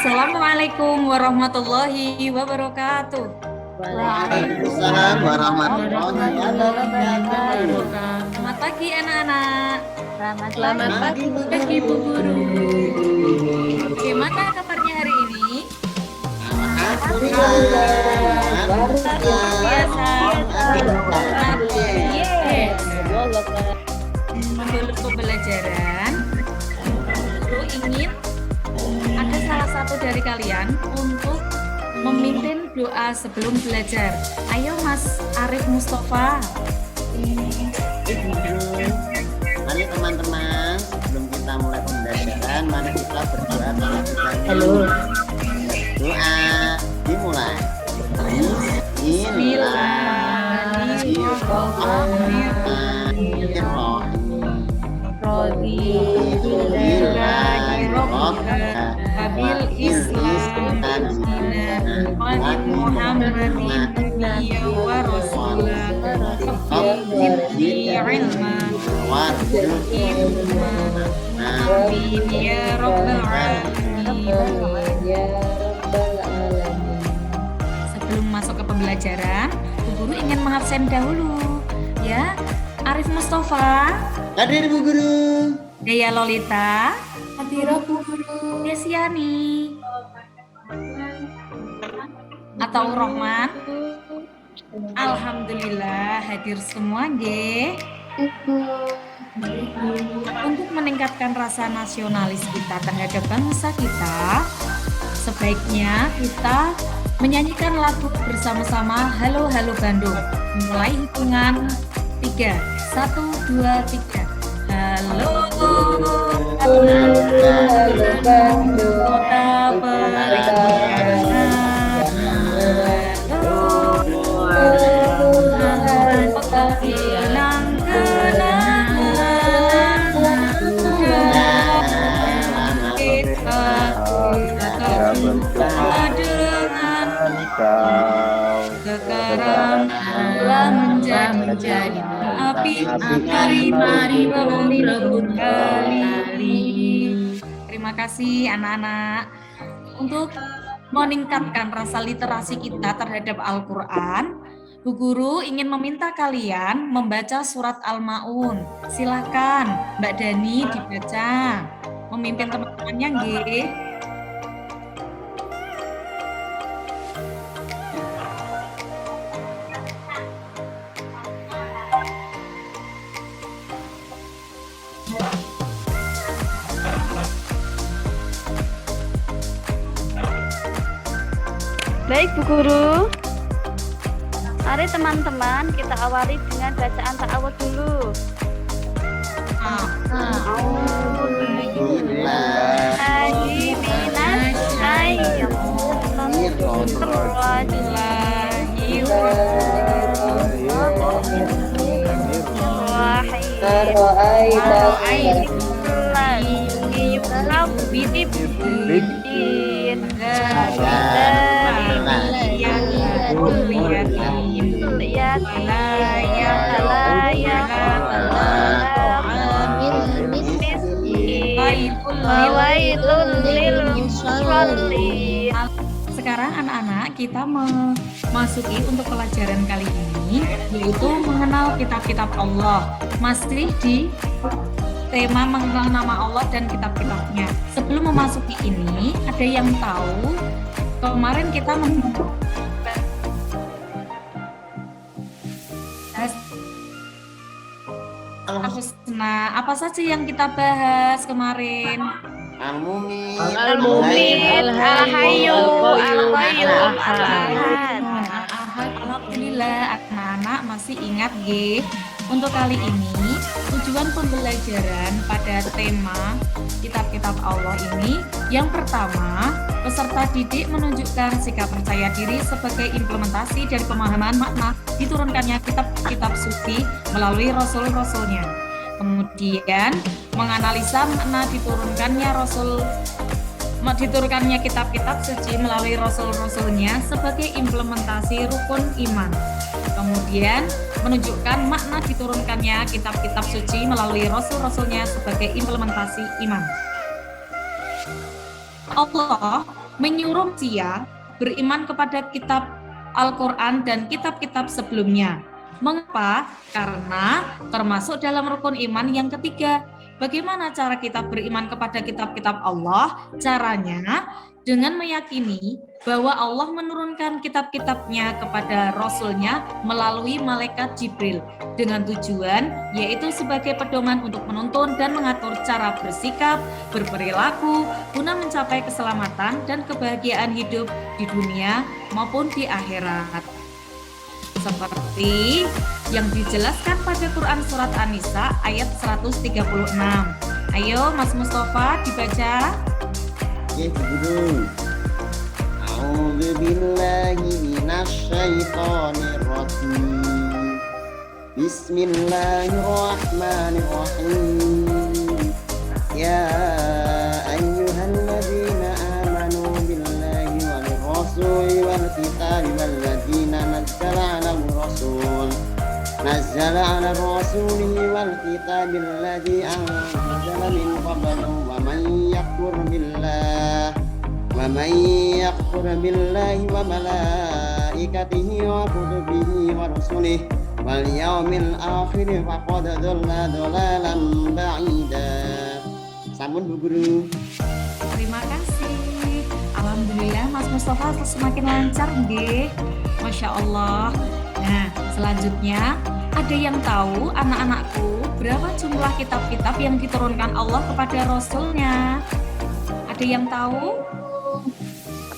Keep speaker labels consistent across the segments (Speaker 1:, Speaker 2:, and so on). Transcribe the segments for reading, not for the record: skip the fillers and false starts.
Speaker 1: Assalamualaikum warahmatullahi wabarakatuh.
Speaker 2: Waalaikumsalam warahmatullahi wabarakatuh.
Speaker 1: Selamat pagi anak-anak.
Speaker 3: Selamat pagi Bu Guru.
Speaker 1: Bagaimana kabarnya hari ini? Menurut pembelajaran, Guru ingin ada salah satu dari kalian untuk memimpin doa sebelum belajar. Ayo Mas Arif Mustafa.
Speaker 2: Mari teman-teman, sebelum kita mulai pembelajaran, mari kita berdoa terlebih dahulu.
Speaker 3: Halo.
Speaker 2: Doa dimulai.
Speaker 1: Wabil Islam Muhammadin nabiyya wa rasulah amin ya rabbal alamin. Sebelum masuk ke pembelajaran, Bu Guru ingin mengabsen dahulu. Ya, Arif Mustafa.
Speaker 2: Hadir Bu Guru.
Speaker 1: Dea Lolita.
Speaker 3: Hadirah Bu Guru.
Speaker 1: Desiani. Atau Rohman. Alhamdulillah hadir semua, nggih. Untuk meningkatkan rasa nasionalis kita terhadap bangsa kita, sebaiknya kita menyanyikan lagu bersama-sama Halo Halo Bandung. Mulai hitungan 3. 1, 2, 3. Halo Bandung, kota pelayanan. Halo kota kenang-kenangan. Kita berdoa dengan sekarang telah menjadi api mari berebut kali. Terima kasih anak-anak. Untuk meningkatkan rasa literasi kita terhadap Al-Quran, Bu Guru ingin meminta kalian membaca surat Al-Ma'un. Silakan Mbak Dani dibaca. Memimpin teman-temannya nggih.
Speaker 3: Baik Bu Guru. Mari teman-teman kita awali dengan bacaan ta'awudz dulu.
Speaker 1: Sekarang anak-anak kita memasuki untuk pelajaran kali ini, yaitu mengenal kitab-kitab Allah. Masih di tema mengenal nama Allah dan kitab-kitabnya. Sebelum memasuki ini, ada yang tahu kemarin kita apa saja yang kita bahas kemarin?
Speaker 2: Al-Mumin,
Speaker 3: Al-Hayyu, Al-Ahad.
Speaker 1: Alhamdulillah anak-anak masih ingat nggih. Untuk kali ini tujuan pembelajaran pada tema kitab-kitab Allah ini, yang pertama, peserta didik menunjukkan sikap percaya diri sebagai implementasi dari pemahaman makna diturunkannya kitab-kitab suci melalui rasul-rasulnya. Kemudian menganalisa makna diturunkannya kitab-kitab suci melalui rasul-rasulnya sebagai implementasi rukun iman. Kemudian menunjukkan makna diturunkannya kitab-kitab suci melalui rasul-rasulnya sebagai implementasi iman. Allah menyuruh manusia beriman kepada kitab Al-Quran dan kitab-kitab sebelumnya. Mengapa? Karena termasuk dalam rukun iman yang ketiga. Bagaimana cara kita beriman kepada kitab-kitab Allah? Caranya dengan meyakini bahwa Allah menurunkan kitab-kitabnya kepada Rasulnya melalui malaikat Jibril dengan tujuan yaitu sebagai pedoman untuk menuntun dan mengatur cara bersikap, berperilaku guna mencapai keselamatan dan kebahagiaan hidup di dunia maupun di akhirat. Seperti yang dijelaskan pada Quran Surat An-Nisa ayat 136. Ayo Mas Mustafa dibaca.
Speaker 2: Oke, Guru. A'udzu billahi minasy syaithanir rajim. Bismillahirrahmanirrahim. Ya ayyuhalladzina amanu billahi wal rasuli wal kitabi wal ladzina nazzala 'ala rasulihi wal kitabil ladzi anzala min qablu wa man yakfur billahi wa malaikatihi wa kutubihi wa rusulihi wal yaumil akhir faqad dhalla dhalalan ba'ida. Sampun Bu Guru.
Speaker 1: Terima kasih. Alhamdulillah Mas Mustafa semakin lancar nggih. Masya Allah. Nah, selanjutnya ada yang tahu anak-anakku berapa jumlah kitab-kitab yang diturunkan Allah kepada Rasulnya? Ada yang tahu?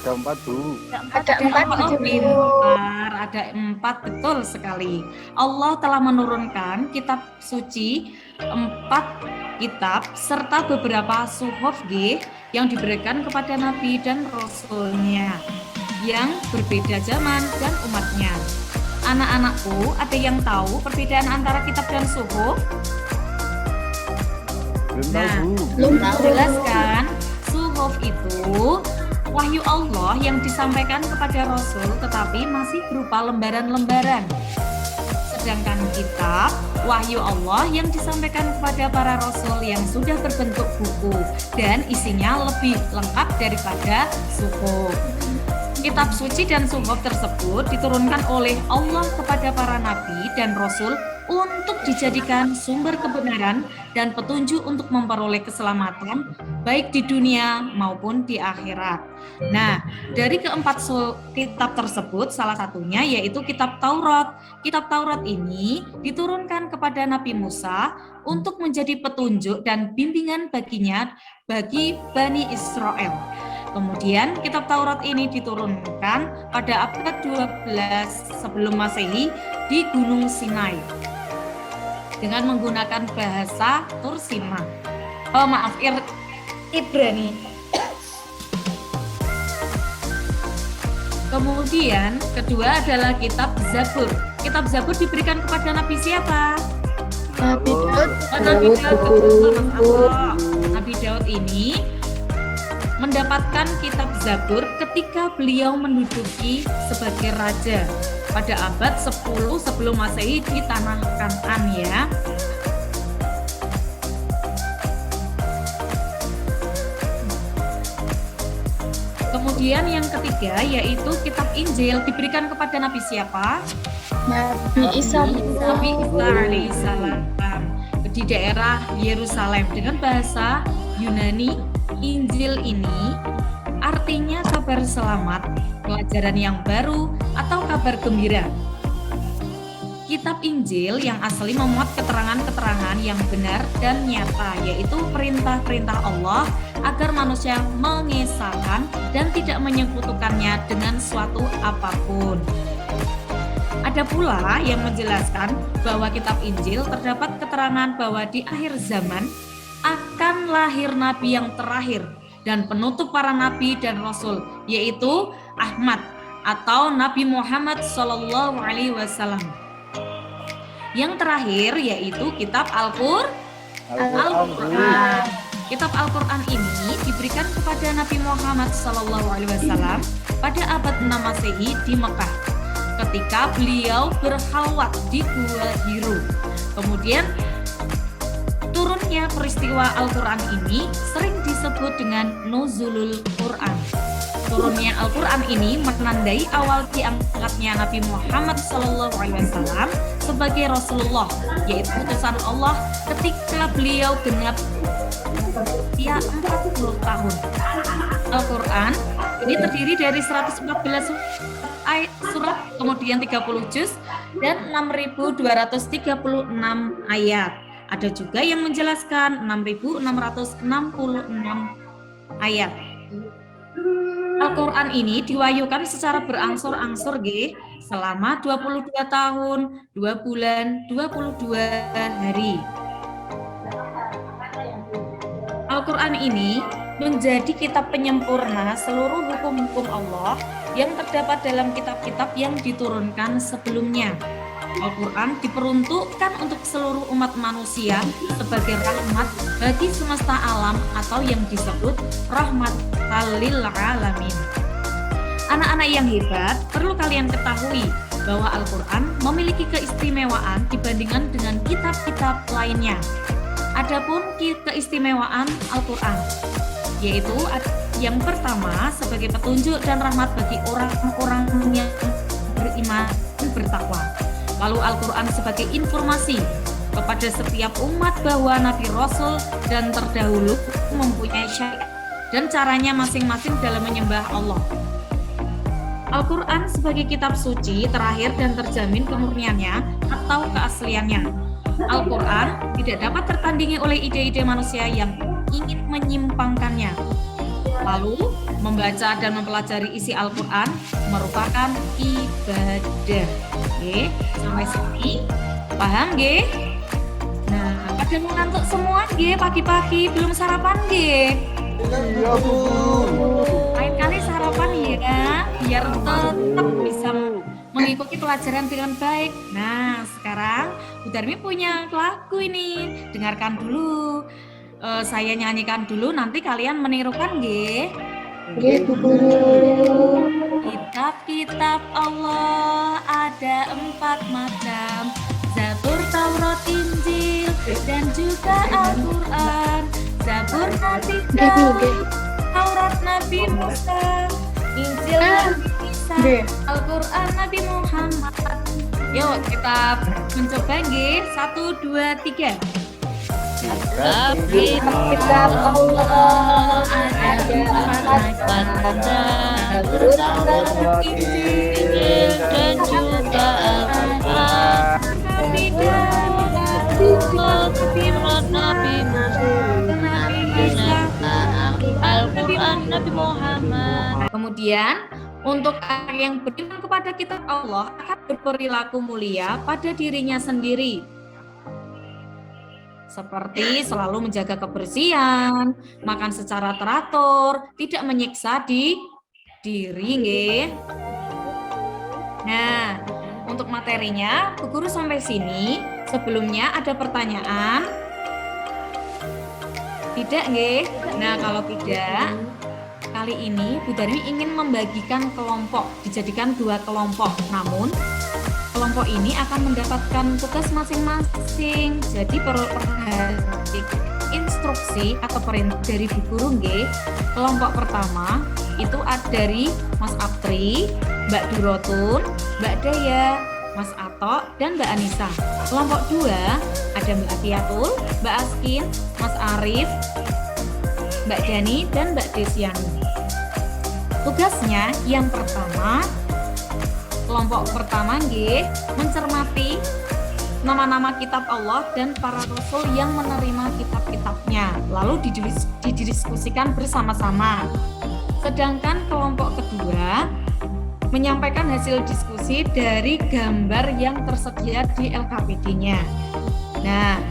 Speaker 4: Ada 4, Bu.
Speaker 1: Ada 4, pintar. Ada 4, betul sekali. Allah telah menurunkan kitab suci 4 kitab serta beberapa suhuf yang diberikan kepada Nabi dan Rasulnya yang berbeda zaman dan umatnya. Anak-anakku, ada yang tahu perbedaan antara kitab dan suhuf?
Speaker 4: Belum
Speaker 1: Jelaskan, suhuf itu wahyu Allah yang disampaikan kepada Rasul tetapi masih berupa lembaran-lembaran. Sedangkan kitab, wahyu Allah yang disampaikan kepada para Rasul yang sudah berbentuk buku dan isinya lebih lengkap daripada suhuf. Kitab suci dan suhuf tersebut diturunkan oleh Allah kepada para nabi dan rasul untuk dijadikan sumber kebenaran dan petunjuk untuk memperoleh keselamatan baik di dunia maupun di akhirat. Nah, dari keempat kitab tersebut salah satunya yaitu kitab Taurat. Kitab Taurat ini diturunkan kepada Nabi Musa untuk menjadi petunjuk dan bimbingan baginya bagi Bani Israel. Kemudian kitab Taurat ini diturunkan pada abad 12 sebelum Masehi di Gunung Sinai dengan menggunakan bahasa Tursima. Ibrani. Kemudian kedua adalah kitab Zabur. Kitab Zabur diberikan kepada Nabi siapa? Nabi Daud. Nabi Daud ini mendapatkan kitab Zabur ketika beliau menduduki sebagai raja pada abad 10 sebelum Masehi di tanah Kan'an ya. Kemudian yang ketiga yaitu kitab Injil diberikan kepada Nabi siapa?
Speaker 5: Nabi Isa
Speaker 1: alaihissalam di daerah Yerusalem dengan bahasa Yunani. Injil ini artinya kabar selamat, pelajaran yang baru, atau kabar gembira. Kitab Injil yang asli memuat keterangan-keterangan yang benar dan nyata, yaitu perintah-perintah Allah agar manusia mengesahkan dan tidak menyekutukannya dengan suatu apapun. Ada pula yang menjelaskan bahwa kitab Injil terdapat keterangan bahwa di akhir zaman akan lahir nabi yang terakhir dan penutup para nabi dan rasul, yaitu Ahmad atau Nabi Muhammad SAW. Yang terakhir yaitu kitab Al-Quran. Kitab Al-Quran ini diberikan kepada Nabi Muhammad SAW pada abad 6 Masehi di Mekah ketika beliau berkhalwat di Gua Hiro. Kemudian turunnya peristiwa Al-Quran ini sering disebut dengan Nuzulul Quran. Turunnya Al-Quran ini menandai awal diangkatnya Nabi Muhammad SAW sebagai Rasulullah, yaitu utusan Allah ketika beliau genap usia 40 tahun. Al-Quran ini terdiri dari 114 surat, kemudian 30 juz, dan 6.236 ayat. Ada juga yang menjelaskan 6.666 ayat. Al-Quran ini diwahyukan secara berangsur-angsur selama 22 tahun, 2 bulan, 22 hari. Al-Quran ini menjadi kitab penyempurna seluruh hukum-hukum Allah yang terdapat dalam kitab-kitab yang diturunkan sebelumnya. Al-Quran diperuntukkan untuk seluruh umat manusia sebagai rahmat bagi semesta alam atau yang disebut rahmatan lil alamin. Anak-anak yang hebat, perlu kalian ketahui bahwa Al-Quran memiliki keistimewaan dibandingkan dengan kitab-kitab lainnya. Adapun keistimewaan Al-Quran, yaitu yang pertama sebagai petunjuk dan rahmat bagi orang-orang yang beriman dan bertakwa. Lalu Al-Quran sebagai informasi kepada setiap umat bahwa Nabi Rasul dan terdahulu mempunyai syariat dan caranya masing-masing dalam menyembah Allah. Al-Quran sebagai kitab suci terakhir dan terjamin kemurniannya atau keasliannya. Al-Quran tidak dapat tertandingi oleh ide-ide manusia yang ingin menyimpangkannya. Lalu, membaca dan mempelajari isi Al-Quran merupakan ibadah. Oke, sampai sini paham ge? Nah, pada mau ngantuk semua ge, pagi-pagi belum sarapan ge?
Speaker 2: Iya, Bu.
Speaker 1: Lain kali sarapan ya, biar tetap bisa mengikuti pelajaran dengan baik. Nah, sekarang Bu Darmi punya lagu ini, dengarkan dulu. Saya nyanyikan dulu, nanti kalian menirukan ge. Kitab-kitab Allah ada 4 macam, Zabur, Taurat, Injil, dan juga Al-Quran. Zabur Nabi Daud, Taurat Nabi Musa, Injil Nabi Isa, Al-Quran Nabi Muhammad. Yuk kita mencoba ge. 1, 2, 3.
Speaker 5: Kitab Allah ada 4 macam,
Speaker 3: Injil dan juga Al-Quran.
Speaker 1: Nabi Daud,
Speaker 3: Nabi Musa,
Speaker 1: Nabi Isa,
Speaker 3: Al-Quran Nabi Muhammad.
Speaker 1: Kemudian untuk orang yang beriman kepada kitab Allah akan berperilaku mulia pada dirinya sendiri, seperti selalu menjaga kebersihan, makan secara teratur, tidak menyiksa di diri. Nah, untuk materinya, Bu Guru sampai sini. Sebelumnya ada pertanyaan? Tidak, nggih? Nah, kalau tidak, kali ini Bu Darmi ingin membagikan kelompok, dijadikan 2 kelompok. Namun, kelompok ini akan mendapatkan tugas masing-masing. Jadi perlu perhatikan instruksi atau perintah dari Bu Guru nggih. Kelompok pertama itu ada dari Mas Apri, Mbak Durotun, Mbak Daya, Mas Ato, dan Mbak Anissa. Kelompok 2 ada Mbak Atiatul, Mbak Askin, Mas Arif, Mbak Dani, dan Mbak Desiani. Tugasnya yang pertama, kelompok pertama nggih, mencermati nama-nama kitab Allah dan para rasul yang menerima kitab-kitabnya, lalu didiskusikan bersama-sama. Sedangkan kelompok kedua menyampaikan hasil diskusi dari gambar yang tersedia di LKPD-nya. Nah,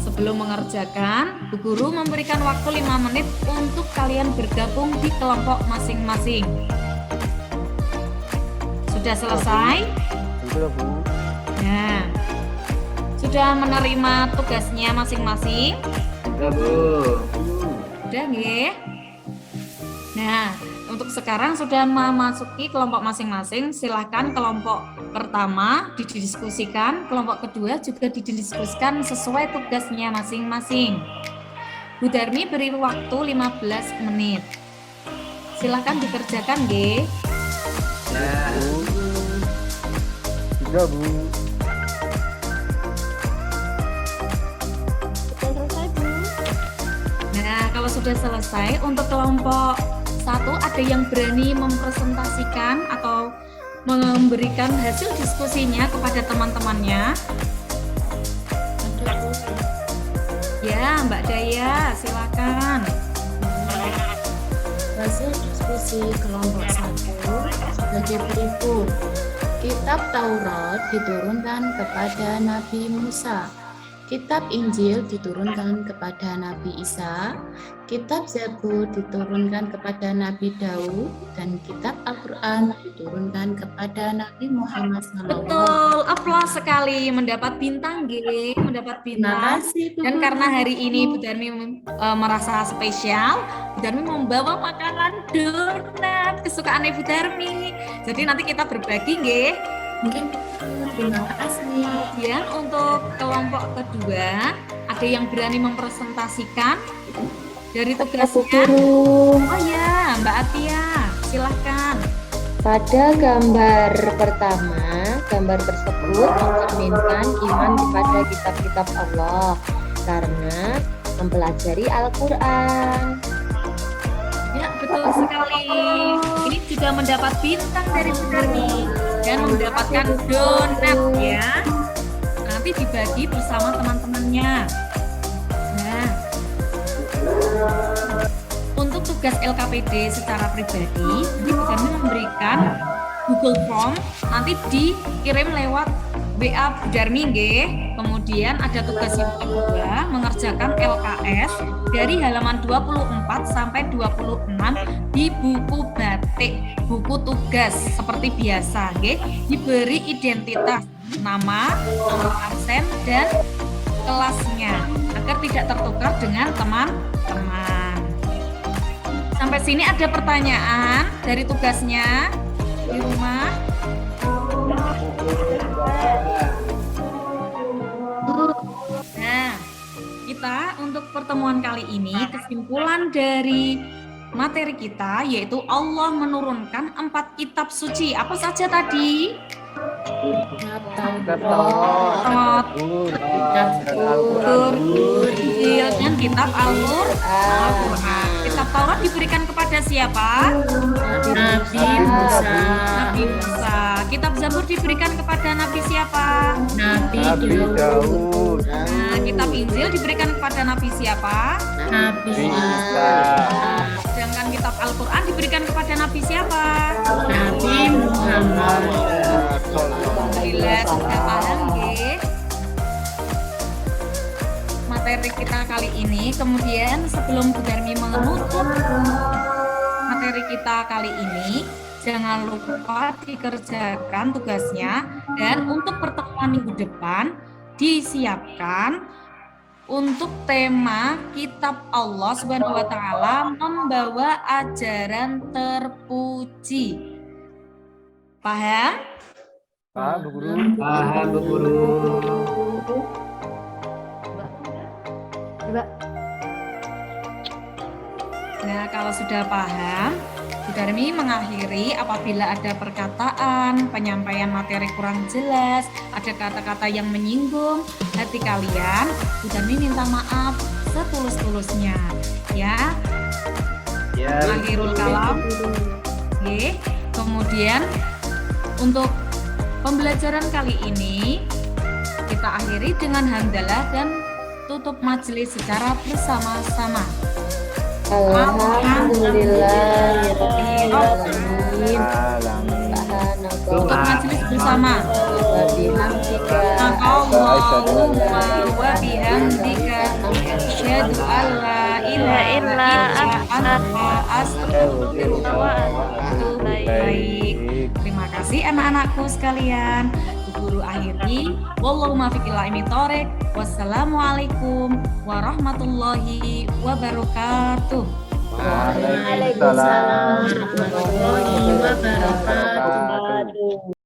Speaker 1: sebelum mengerjakan, Bu Guru memberikan waktu 5 menit untuk kalian bergabung di kelompok masing-masing. Sudah selesai?
Speaker 4: Sudah, Bu.
Speaker 1: Nah, sudah menerima tugasnya masing-masing?
Speaker 4: Sudah, Bu.
Speaker 1: Udah nggih? Nah, untuk sekarang sudah memasuki kelompok masing-masing. Silahkan kelompok pertama didiskusikan, kelompok kedua juga didiskusikan sesuai tugasnya masing-masing. Bu Darmi beri waktu 15 menit. Silahkan dikerjakan, nggih.
Speaker 4: Sudah, Bu.
Speaker 3: Sudah selesai, Bu?
Speaker 1: Nah, kalau sudah selesai, untuk kelompok 1 ada yang berani mempresentasikan atau memberikan hasil diskusinya kepada teman-temannya? Ya, Mbak Daya, silakan.
Speaker 5: Hasil diskusi kelompok 1 sebagai berikut. Kitab Taurat diturunkan kepada Nabi Musa. Kitab Injil diturunkan kepada Nabi Isa. Kitab Zabur diturunkan kepada Nabi Daud. Dan kitab Al-Quran diturunkan kepada Nabi Muhammad SAW.
Speaker 1: Betul, aplaus sekali, mendapat bintang, G, mendapat
Speaker 5: Terima
Speaker 1: bintang.
Speaker 5: kasih, Bu
Speaker 1: Dan
Speaker 5: Guru.
Speaker 1: karena hari ini Bu Darmi merasa spesial, Bu Darmi membawa makanan donat kesukaan Ibu Darmi. Jadi nanti kita berbagi, G.
Speaker 5: Mungkin terima kasih.
Speaker 1: Kemudian untuk kelompok kedua, ada yang berani mempresentasikan dari tugasnya. Oh ya, Mbak Atia, silahkan.
Speaker 6: Pada gambar pertama, gambar tersebut mencerminkan iman kepada kitab-kitab Allah karena mempelajari Al-Quran.
Speaker 1: Ya, betul sekali. Ini juga mendapat bintang dari Bu Darmi dan mendapatkan donat ya. Nanti dibagi bersama teman-temannya. Nah, untuk tugas LKPD secara pribadi, ini Bu Darmi memberikan Google Form, nanti dikirim lewat WA Bu Darmi, nggih. Kemudian ada tugas yang kedua, mengerjakan LKS dari halaman 24 sampai 26 di buku batik, buku tugas seperti biasa, nggih. Diberi identitas, nama, nomor absen dan kelasnya agar tidak tertukar dengan teman-teman. Sampai sini ada pertanyaan dari tugasnya di rumah? Nah, kita untuk pertemuan kali ini kesimpulan dari materi kita yaitu Allah menurunkan 4 kitab suci. Apa saja tadi?
Speaker 4: Kitab Taurat, Zabur, dan Al-Quran.
Speaker 1: Injil dan kitab Al-Quran. Kitab Taurat diberikan kepada siapa?
Speaker 5: Nabi Musa.
Speaker 1: Nabi Musa. Kitab Zabur diberikan kepada Nabi siapa?
Speaker 5: Nabi
Speaker 4: Nabi
Speaker 5: Daud.
Speaker 4: Daud,
Speaker 1: Nah, kitab Injil diberikan kepada Nabi siapa?
Speaker 5: Nabi
Speaker 4: Isa,
Speaker 1: Sedangkan kitab Al-Quran diberikan kepada Nabi siapa?
Speaker 5: Nabi Muhammad.
Speaker 1: Alhamdulillah, sudah paham, nggih? Materi kita kali ini. Kemudian sebelum Bu Darmi menutup materi kita kali ini, jangan lupa dikerjakan tugasnya. Dan untuk pertemuan minggu depan disiapkan untuk tema Kitab Allah Subhanahu wa Ta'ala membawa ajaran terpuji. Paham?
Speaker 4: Pak, Bu Guru.
Speaker 7: Paham, Bu Guru.
Speaker 1: Nah, kalau sudah paham, Bu Darmi mengakhiri apabila ada perkataan, penyampaian materi kurang jelas, ada kata-kata yang menyinggung hati kalian, Bu Darmi minta maaf setulus-tulusnya. Ya,
Speaker 7: Ya,
Speaker 1: akhirul kalam. Oke. Kemudian untuk pembelajaran kali ini kita akhiri dengan hamdalah dan tutup majelis secara bersama-sama.
Speaker 6: Alhamdulillahirrahmanirrahim.
Speaker 4: Alamin.
Speaker 1: Tutup majelis bersama.
Speaker 6: Wabihamdika.
Speaker 1: Allahumma wa bihamdika asyhadu an la ilaha illa anta astaghfiruka wa atubu ilaik. Terima kasih anak-anakku sekalian. Bu Guru akhiri. Wallahu muwaffiq ila aqwamit thoriq. Wassalamualaikum warahmatullahi wabarakatuh.
Speaker 4: Waalaikumsalam
Speaker 5: warahmatullahi wabarakatuh.